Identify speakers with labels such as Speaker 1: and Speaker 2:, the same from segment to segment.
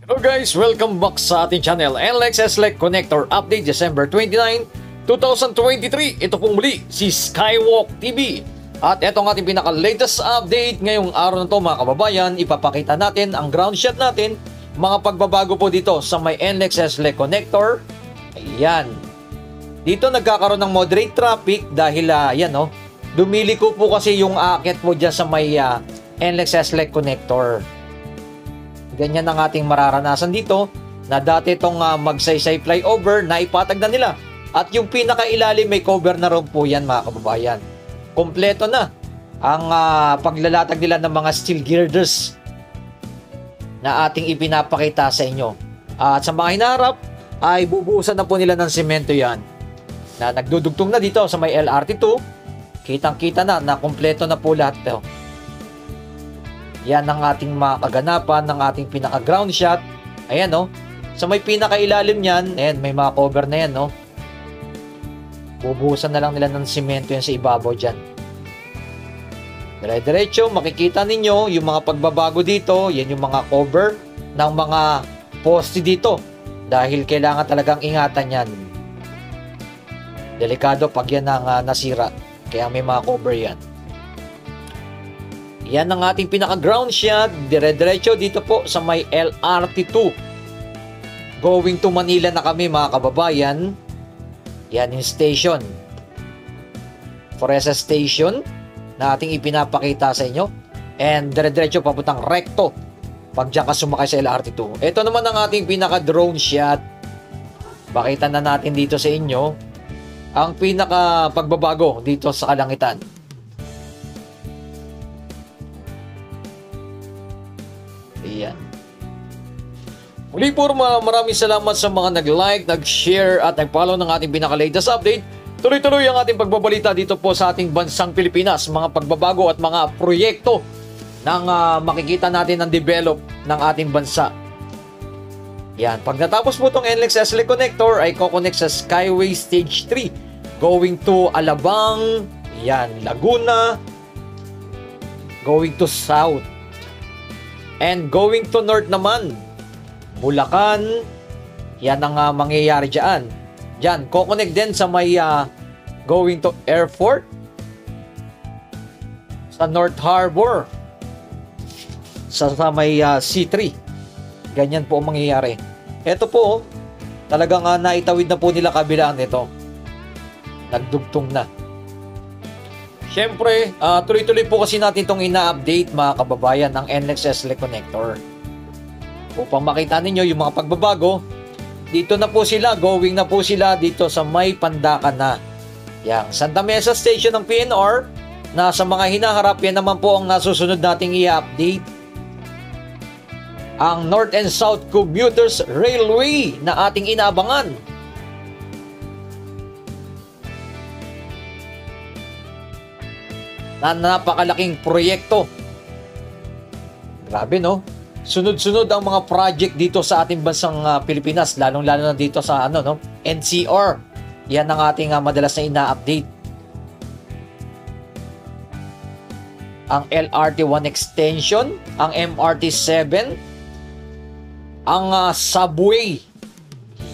Speaker 1: Hello guys, welcome back sa ating channel NLEX S-LEC Connector Update December 29, 2023. Ito pong muli si Skywalk TV. At ito ang ating pinaka-latest update ngayong araw na to mga kababayan. Ipapakita natin ang ground shot natin, mga pagbabago po dito sa may NLEX S-LEC Connector. Ayan. Dito nagkakaroon ng moderate traffic dahil yan dumiliko po kasi yung aakyat po dyan sa may NLEX S-LEC Connector. Ganyan ang ating mararanasan dito na dati itong magsaysay flyover na ipatag na nila. At yung pinakailalim may cover na rin po yan mga kababayan. Kompleto na ang paglalatag nila ng mga steel girders na ating ipinapakita sa inyo. At sa mga hinaharap ay bubuhusan na po nila ng semento yan na nagdudugtong na dito sa may LRT2. Kitang-kita na kompleto na po lahat ito. Yan ang ating mga kaganapan ng ating pinaka-ground shot. Ayan sa may pinakailalim niyan, ayan, may mga cover na yan Bubuhusan na lang nila ng simento yan sa ibabaw dyan. Dire-diretso, makikita ninyo yung mga pagbabago dito. Yan yung mga cover ng mga poste dito. Dahil kailangan talagang ingatan yan. Delikado pag yan ang nasira. Kaya may mga cover yan. Yan ang ating pinaka-ground shot. Dire-diretso dito po sa may LRT2. Going to Manila na kami mga kababayan. Yan yung station. Foresa Station na ating ipinapakita sa inyo. And dire-diretso papuntang recto pag diyan ka sumakay sa LRT2. Ito naman ang ating pinaka-drone shot. Pakita na natin dito sa inyo ang pinaka-pagbabago dito sa kalangitan. Ayan. Muli po maraming salamat sa mga nag-like, nag-share at nag-follow ng ating pinaka-latest update. Tuloy-tuloy ang ating pagbabalita dito po sa ating bansang Pilipinas. Mga pagbabago at mga proyekto ng makikita natin ang develop ng ating bansa. Yan. Pag natapos po itong NLEX S-LEC Connector ay kukonect sa Skyway Stage 3 going to Alabang, yan, Laguna, going to South. And going to north naman, Bulacan, yan ang mangyayari dyan. Dyan, kukonect din sa may going to airport, sa North Harbor, sa may C3. Ganyan po ang mangyayari. Ito po, talagang naitawid na po nila kabilaan nito. Nagdugtong na. Siyempre, tuloy-tuloy po kasi natin itong ina-update mga kababayan ng NLEX S-LEC Connector. Upang makita ninyo yung mga pagbabago, dito na po sila, going na po sila dito sa may Pandacan na. Yang Santa Mesa Station ng PNR, na sa mga hinaharap yan naman po ang nasusunod nating i-update. Ang North and South Commuters Railway na ating inaabangan. Na napakalaking proyekto. Grabe sunod-sunod ang mga project dito sa ating bansang Pilipinas, lalong-lalo na dito sa NCR. Yan ang ating madalas na ina-update. Ang LRT1 extension, ang MRT7, ang subway.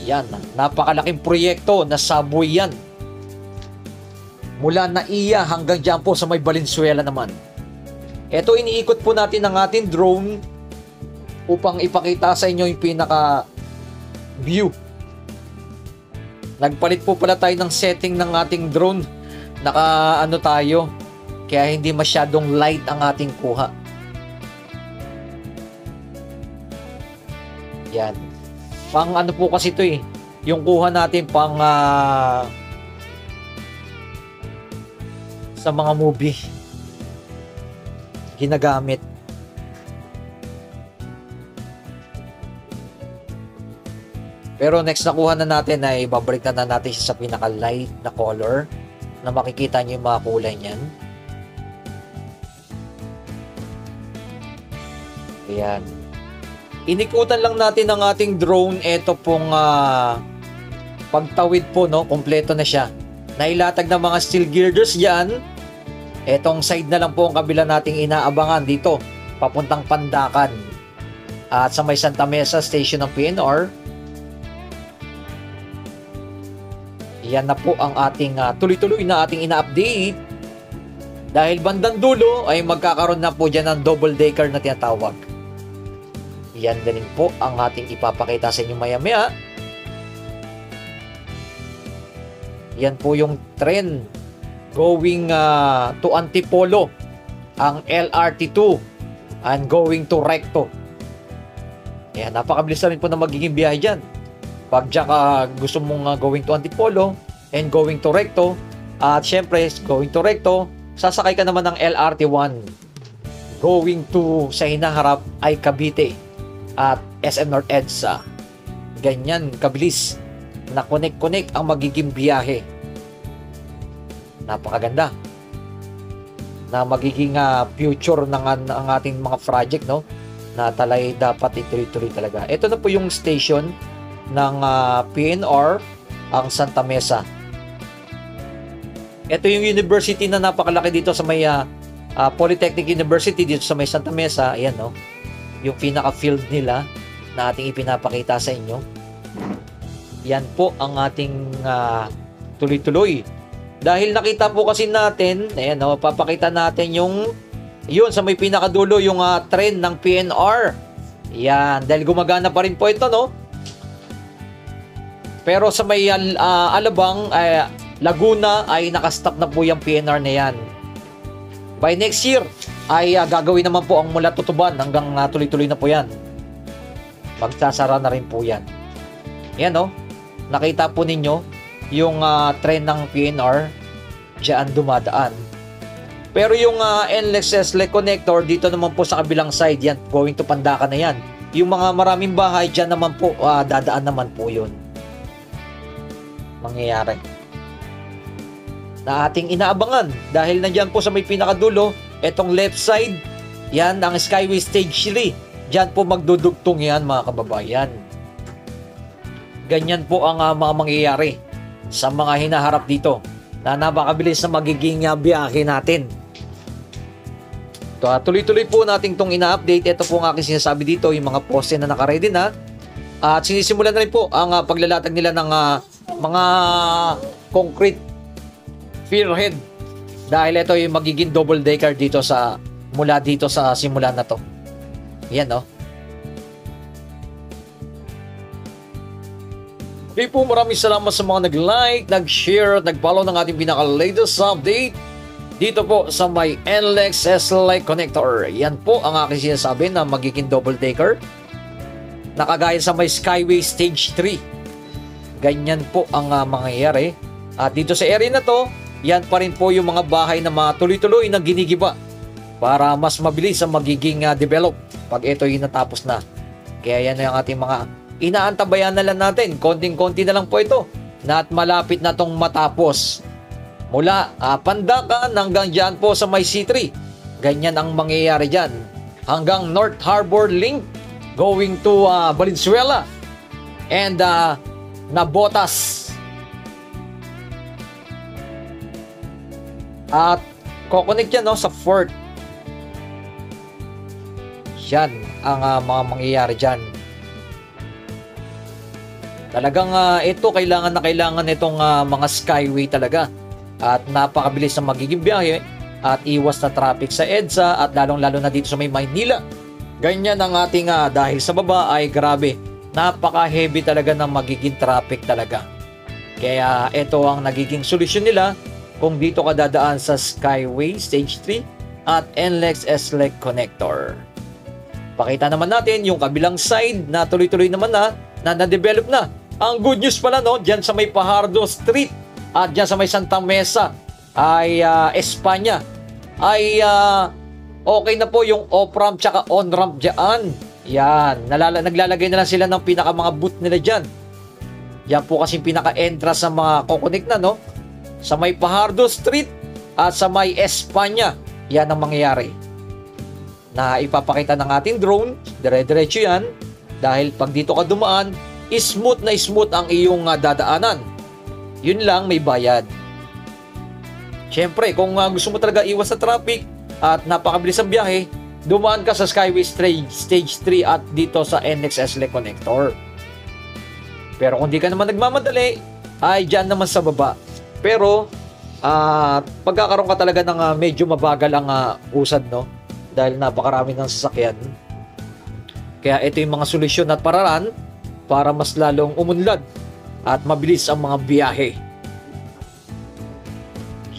Speaker 1: Yan, napakalaking proyekto na subway yan. Mula NAIA hanggang dyan po sa may Valenzuela naman. Ito, iniikot po natin ang ating drone upang ipakita sa inyo yung pinaka view. Nagpalit po pala tayo ng setting ng ating drone. Naka tayo, kaya hindi masyadong light ang ating kuha. Yan. Pang po kasi ito yung kuha natin pang sa mga movie ginagamit. Pero next na kuha na natin ay babalik na natin siya sa pinaka light na color na makikita nyo yung mga kulay niyan. Ayan. Inikutan lang natin ang ating drone. Ito pong pagtawid po kompleto na siya. Nailatag ng mga steel girders yan. Etong side na lang po ang kabila nating inaabangan dito, papuntang Pandacan. at sa may Santa Mesa station ng PNR. Yan na po ang ating tuloy-tuloy na ating ina-update. Dahil bandang dulo ay magkakaroon na po dyan ng double decker na tinatawag. Yan din po ang ating ipapakita sa inyo maya-maya. Yan po yung trend going to Antipolo, ang LRT2 and going to Recto. Yan, napakabilis na rin po na magiging biyahe dyan. Pag dyan gusto mong going to Antipolo and going to Recto, at syempre going to Recto, sasakay ka naman ng LRT1 going to sa hinaharap ay Cavite at SM North EDSA. Ganyan kabilis na connect ang magiging biyahe. Napakaganda na magiging future ng ating mga project, no, na talay dapat ituloy-tuloy talaga. Ito na po yung station ng PNR, ang Santa Mesa. Ito yung university na napakalaki dito sa may Polytechnic University dito sa may Santa Mesa. Ayan, no, yung pinaka-field nila na ating ipinapakita sa inyo. Yan po ang ating tuloy-tuloy. Dahil nakita po kasi natin, ayan, no, papakita natin yun sa may pinakadulo yung trend ng PNR. Yan, dahil gumagana pa rin po ito, no? Pero sa may Alabang, Laguna ay nakastop na po yung PNR na yan. By next year ay gagawin naman po ang mula Tutuban hanggang tuloy-tuloy na po yan. Magsasara na rin po yan. Yan, no? Nakita po ninyo yung trend ng PNR diyan dumadaan. Pero yung NLEX-SLEC connector dito naman po sa kabilang side, yan going to Pandacan na yan. Yung mga maraming bahay diyan naman po dadaan naman po yun. Mangyayari na ating inaabangan dahil nandiyan po sa may pinakadulo etong left side, yan ang Skyway Stage 3. Diyan po magdudugtong yan, mga kababayan. Ganyan po ang mga mangyayari sa mga hinaharap dito na napakabilis na magiging biyahe natin. Tuloy-tuloy po natin itong ina-update. Ito po ang aking sinasabi dito, yung mga poste na naka-ready na. At sinisimulan na rin po ang paglalatag nila ng mga concrete spearhead. Dahil ito yung magiging double decker dito mula dito sa simulan na to. Yan, no? Okay po, maraming salamat sa mga nag-like, nag-share, nag-follow ng ating pinaka-latest update dito po sa may NLEX-SLEC connector. Yan po ang aking sinasabi na magiging double decker. Nakagaya sa may Skyway Stage 3. Ganyan po ang mangyayari. At dito sa area na to, yan pa rin po yung mga bahay na mga tuloy-tuloy na ginigiba para mas mabilis ang magiging develop pag ito yung natapos na. Kaya yan ang ating mga inaantabayan na lang natin. Konting-konti na lang po ito na at malapit na tong matapos. Mula Pandacan hanggang dyan po sa may C3. Ganyan ang mangyayari dyan. Hanggang North Harbor Link going to Valenzuela and Navotas. At kukonek yan, no, sa Fort. Yan ang mga mangyayari dyan. Talagang ito kailangan itong mga skyway talaga. At napakabilis na magiging biyahe at iwas na traffic sa EDSA at lalong-lalo na dito sa may Maynila. Ganyan ang ating dahil sa baba ay grabe. Napaka-heavy talaga ng magiging traffic talaga. Kaya ito ang nagiging solusyon nila kung dito ka dadaan sa Skyway Stage 3 at NLEX-SLEC connector. Pakita naman natin yung kabilang side na tuloy-tuloy naman na na-develop na. Ang good news pala, no, dyan sa may Pajardo Street at dyan sa may Santa Mesa ay Espanya ay okay na po yung off-ramp tsaka on-ramp dyan. Yan, naglalagay na lang sila ng pinaka mga booth nila dyan. Yan po kasi pinaka-entrance sa mga kukonek na, no, sa may Pajardo Street at sa may Espanya. Yan ang mangyayari na ipapakita ng ating drone. Dire-diretso yan dahil pag dito ka dumaan, smooth na smooth ang iyong dadaanan. Yun lang, may bayad. Siyempre, kung gusto mo talaga iwas sa traffic at napakabilis ang biyahe, dumaan ka sa Skyway Stage 3 at dito sa NX SLEC Connector. Pero kung di ka naman nagmamadali, ay dyan naman sa baba. Pero, pagkakaroon ka talaga ng medyo mabagal ang usad, no? Dahil napakarami ng sasakyan. Kaya ito yung mga solusyon at paraan para mas lalong umunlad at mabilis ang mga biyahe.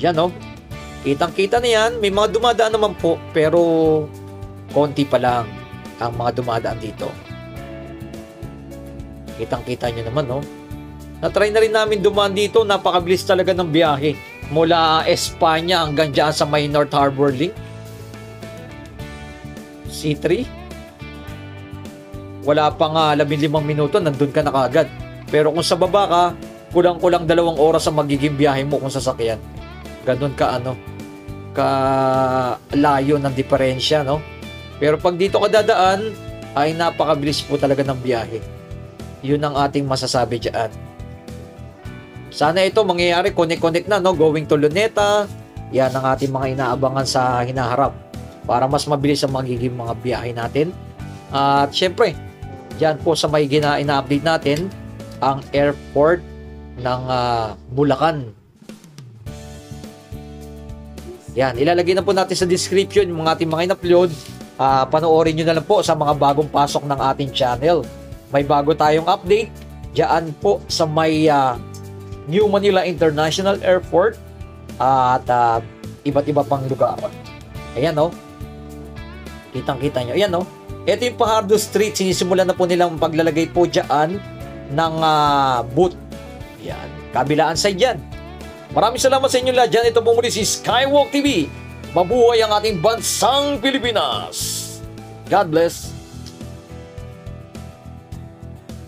Speaker 1: Yan, no? Kitang-kita na yan. May mga dumadaan naman po, pero konti pa lang ang mga dumadaan dito. Kitang-kita nyo naman, no? Na-try na rin namin dumaan dito. Napakabilis talaga ng biyahe. Mula Espanya hanggang dyan sa may North Harbor Link. C3. Wala pang 15 minuto, nandun ka na kagad. Pero kung sa baba ka, kulang-kulang 2 oras ang magiging biyahe mo kung sasakyan. Ganun ka layo ng diferensya, no? Pero pag dito ka dadaan, ay napakabilis po talaga ng biyahe. Yun ang ating masasabi dyan. Sana ito mangyayari, connect na, no? Going to Luneta. Yan ang ating mga inaabangan sa hinaharap para mas mabilis ang magiging mga biyahe natin. At syempre, dyan po sa may ina-update natin ang airport ng Bulacan. Yan, ilalagay na po natin sa description yung mga ating mga in-upload. Panoorin nyo na lang po sa mga bagong pasok ng ating channel. May bago tayong update dyan po sa may New Manila International Airport at iba't iba pang lugar. Ayan, no? Kitang-kita nyo. Ayan, no? Ito yung Fajardo Street. Sinisimulan na po nilang paglalagay po dyan ng booth. Yan. Kabilaan side dyan. Maraming salamat sa inyo lahat dyan. Ito po muli si Skywalk TV. Mabuhay ang ating bansang Pilipinas. God bless.